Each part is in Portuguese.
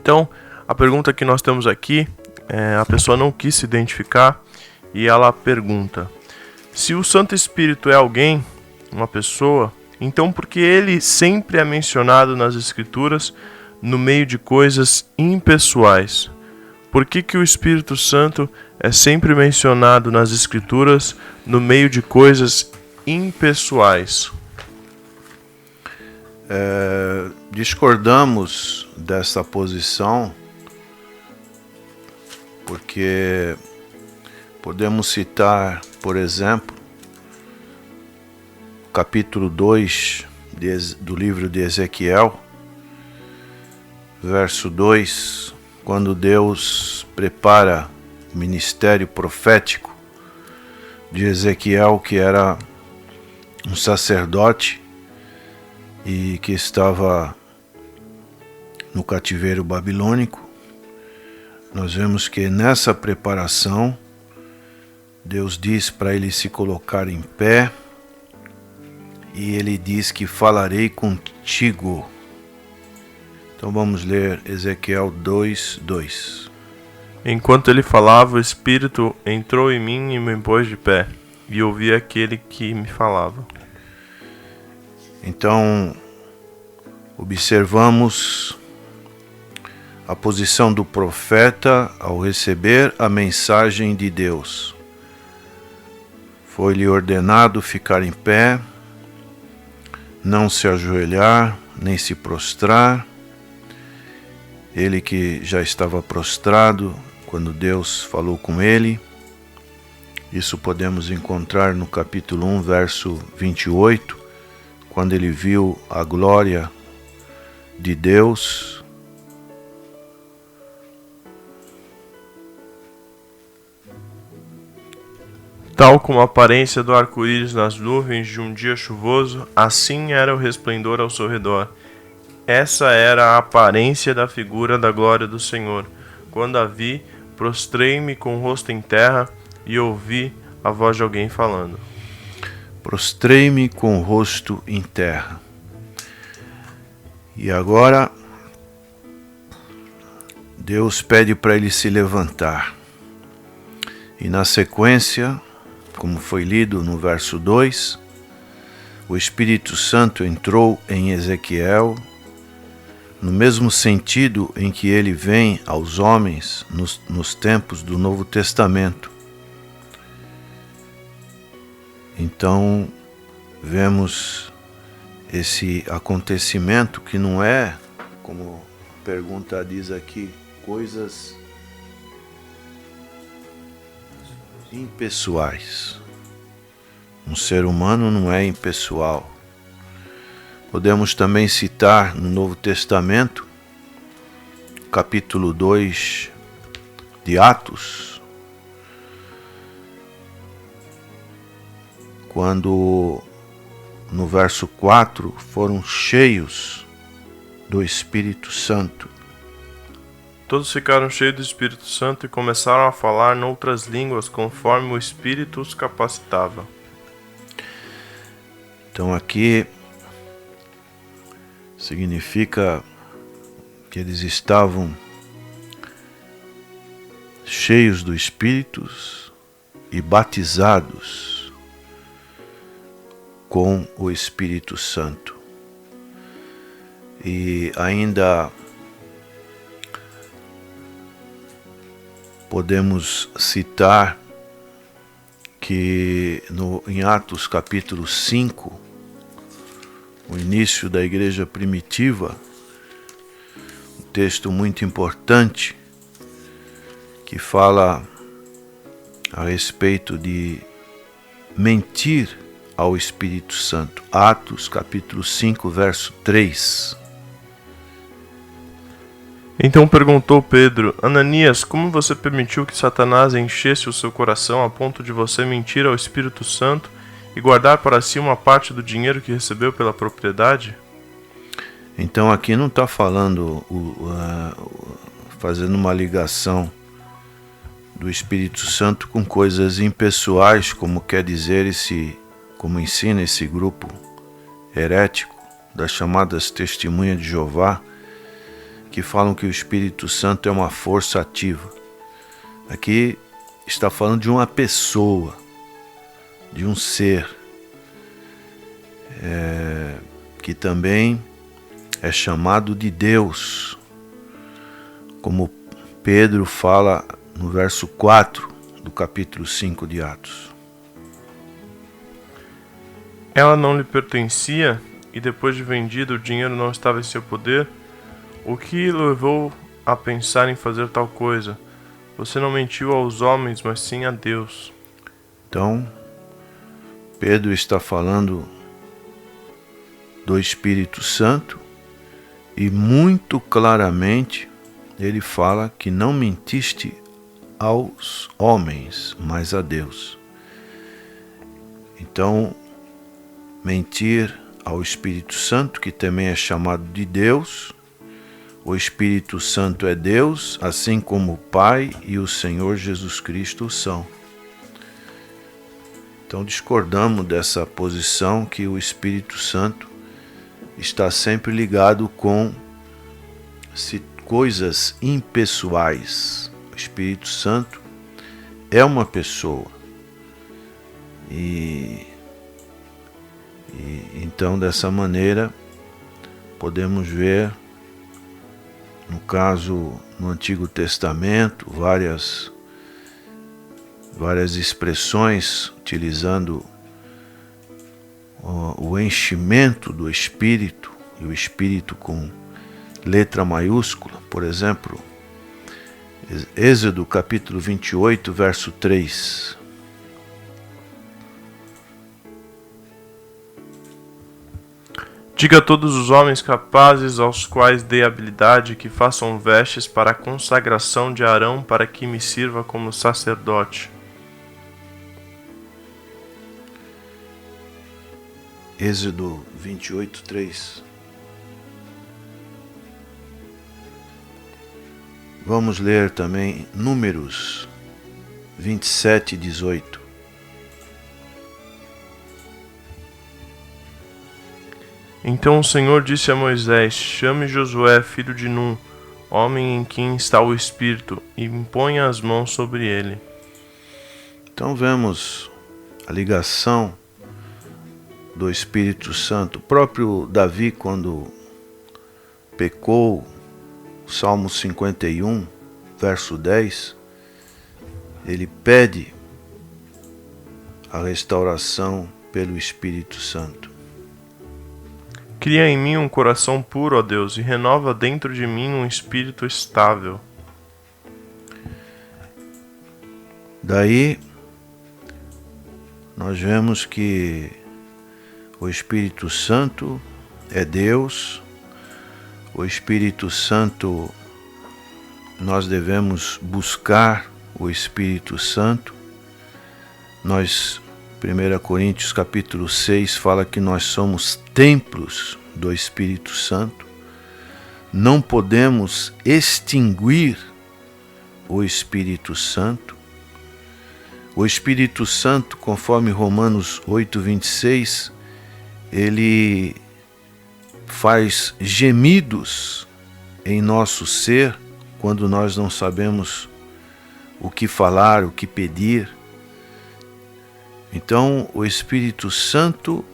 Então, a pergunta que nós temos aqui, a pessoa não quis se identificar e ela pergunta: se o Santo Espírito é alguém, uma pessoa, então por que ele sempre é mencionado nas Escrituras no meio de coisas impessoais? Por que o Espírito Santo é sempre mencionado nas Escrituras no meio de coisas impessoais? Discordamos dessa posição porque podemos citar, por exemplo, capítulo 2 do livro de Ezequiel, verso 2, quando Deus prepara o ministério profético de Ezequiel, que era um sacerdote e que estava no cativeiro babilônico. Nós vemos que nessa preparação, Deus diz para ele se colocar em pé e ele diz que falarei contigo. Então vamos ler Ezequiel 2:2. Enquanto ele falava, o Espírito entrou em mim e me pôs de pé, e ouvi aquele que me falava. Então, observamos a posição do profeta ao receber a mensagem de Deus. Foi-lhe ordenado ficar em pé, não se ajoelhar, nem se prostrar. Ele que já estava prostrado quando Deus falou com ele. Isso podemos encontrar no capítulo 1, verso 28, quando ele viu a glória de Deus. Tal como a aparência do arco-íris nas nuvens de um dia chuvoso, assim era o resplendor ao seu redor. Essa era a aparência da figura da glória do Senhor. Quando a vi, prostrei-me com o rosto em terra e ouvi a voz de alguém falando. Prostrei-me com o rosto em terra. E agora, Deus pede para ele se levantar. E na sequência, como foi lido no verso 2, o Espírito Santo entrou em Ezequiel, no mesmo sentido em que ele vem aos homens nos tempos do Novo Testamento. Então, vemos esse acontecimento que não é, como a pergunta diz aqui, coisas impessoais. Um ser humano não é impessoal. Podemos também citar no Novo Testamento, capítulo 2 de Atos, quando no verso 4 foram cheios do Espírito Santo. Todos ficaram cheios do Espírito Santo e começaram a falar noutras línguas conforme o Espírito os capacitava. Então aqui significa que eles estavam cheios do Espírito e batizados com o Espírito Santo. E ainda podemos citar que em Atos capítulo 5, o início da igreja primitiva, um texto muito importante que fala a respeito de mentir ao Espírito Santo. Atos capítulo 5, verso 3. Então perguntou Pedro: Ananias, como você permitiu que Satanás enchesse o seu coração a ponto de você mentir ao Espírito Santo e guardar para si uma parte do dinheiro que recebeu pela propriedade? Então aqui não está falando, fazendo uma ligação do Espírito Santo com coisas impessoais, como quer dizer como ensina esse grupo herético das chamadas Testemunhas de Jeová, que falam que o Espírito Santo é uma força ativa. Aqui está falando de uma pessoa, de um ser, que também é chamado de Deus, como Pedro fala no verso 4 do capítulo 5 de Atos. Ela não lhe pertencia e depois de vendido o dinheiro não estava em seu poder? O que o levou a pensar em fazer tal coisa? Você não mentiu aos homens, mas sim a Deus. Então, Pedro está falando do Espírito Santo e muito claramente ele fala que não mentiste aos homens, mas a Deus. Então, mentir ao Espírito Santo, que também é chamado de Deus. O Espírito Santo é Deus, assim como o Pai e o Senhor Jesus Cristo são. Então discordamos dessa posição que o Espírito Santo está sempre ligado com coisas impessoais. O Espírito Santo é uma pessoa. E então, dessa maneira, podemos ver, no caso, no Antigo Testamento, várias expressões utilizando o enchimento do Espírito, e o Espírito com letra maiúscula. Por exemplo, Êxodo capítulo 28, verso 3. Diga a todos os homens capazes, aos quais dê habilidade, que façam vestes para a consagração de Arão, para que me sirva como sacerdote. Êxodo 28, 3. Vamos ler também Números 27, 18. Então o Senhor disse a Moisés: chame Josué, filho de Num, homem em quem está o Espírito, e imponha as mãos sobre ele. Então vemos a ligação do Espírito Santo. O próprio Davi, quando pecou, Salmo 51, verso 10, ele pede a restauração pelo Espírito Santo. Cria em mim um coração puro, ó Deus, e renova dentro de mim um espírito estável. Daí, nós vemos que o Espírito Santo é Deus. O Espírito Santo, nós devemos buscar o Espírito Santo. 1 Coríntios capítulo 6 fala que nós somos templos do Espírito Santo. Não podemos extinguir o Espírito Santo. O Espírito Santo, conforme Romanos 8:26, ele faz gemidos em nosso ser quando nós não sabemos o que falar, o que pedir. Então, o Espírito Santo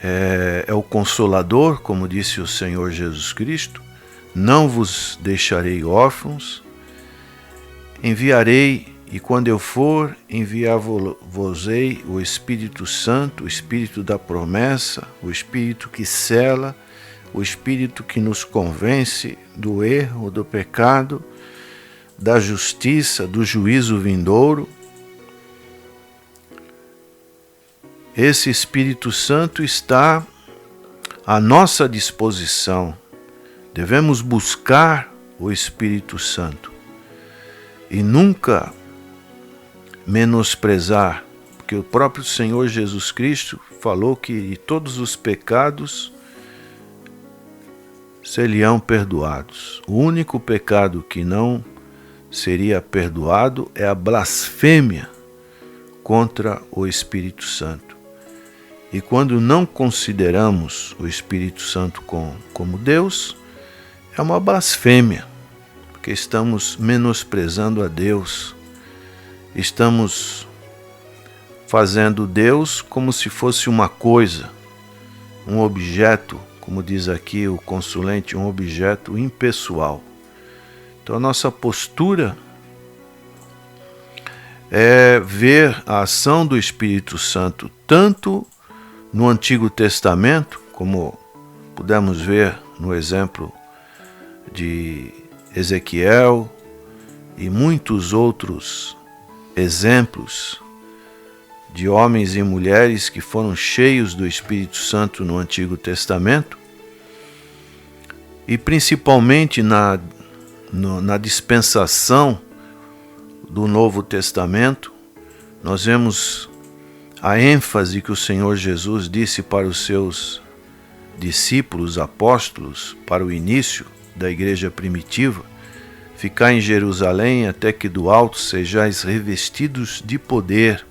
é o Consolador, como disse o Senhor Jesus Cristo. Não vos deixarei órfãos, enviarei, e quando eu for, enviar-vos-ei o Espírito Santo, o Espírito da promessa, o Espírito que sela, o Espírito que nos convence do erro, do pecado, da justiça, do juízo vindouro. Esse Espírito Santo está à nossa disposição. Devemos buscar o Espírito Santo e nunca menosprezar, porque o próprio Senhor Jesus Cristo falou que todos os pecados seriam perdoados. O único pecado que não seria perdoado é a blasfêmia contra o Espírito Santo. E quando não consideramos o Espírito Santo como Deus, é uma blasfêmia, porque estamos menosprezando a Deus, estamos fazendo Deus como se fosse uma coisa, um objeto, como diz aqui o consulente, um objeto impessoal. Então a nossa postura é ver a ação do Espírito Santo tanto no Antigo Testamento, como pudemos ver no exemplo de Ezequiel e muitos outros exemplos de homens e mulheres que foram cheios do Espírito Santo no Antigo Testamento, e principalmente na dispensação do Novo Testamento, nós vemos a ênfase que o Senhor Jesus disse para os seus discípulos, apóstolos, para o início da igreja primitiva: ficai em Jerusalém até que do alto sejais revestidos de poder,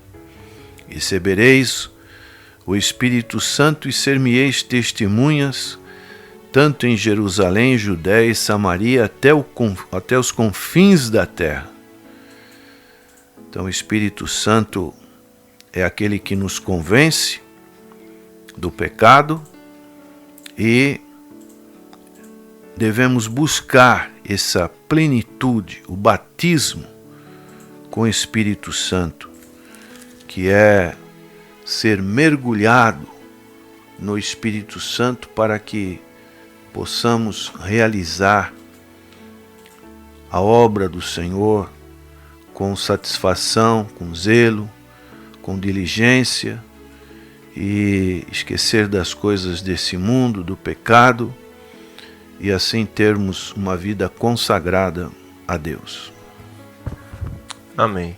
recebereis o Espírito Santo e ser-me-eis testemunhas, tanto em Jerusalém, Judéia e Samaria, até os confins da terra. Então o Espírito Santo é aquele que nos convence do pecado e devemos buscar essa plenitude, o batismo com o Espírito Santo, que é ser mergulhado no Espírito Santo para que possamos realizar a obra do Senhor com satisfação, com zelo, com diligência, e esquecer das coisas desse mundo, do pecado, e assim termos uma vida consagrada a Deus. Amém.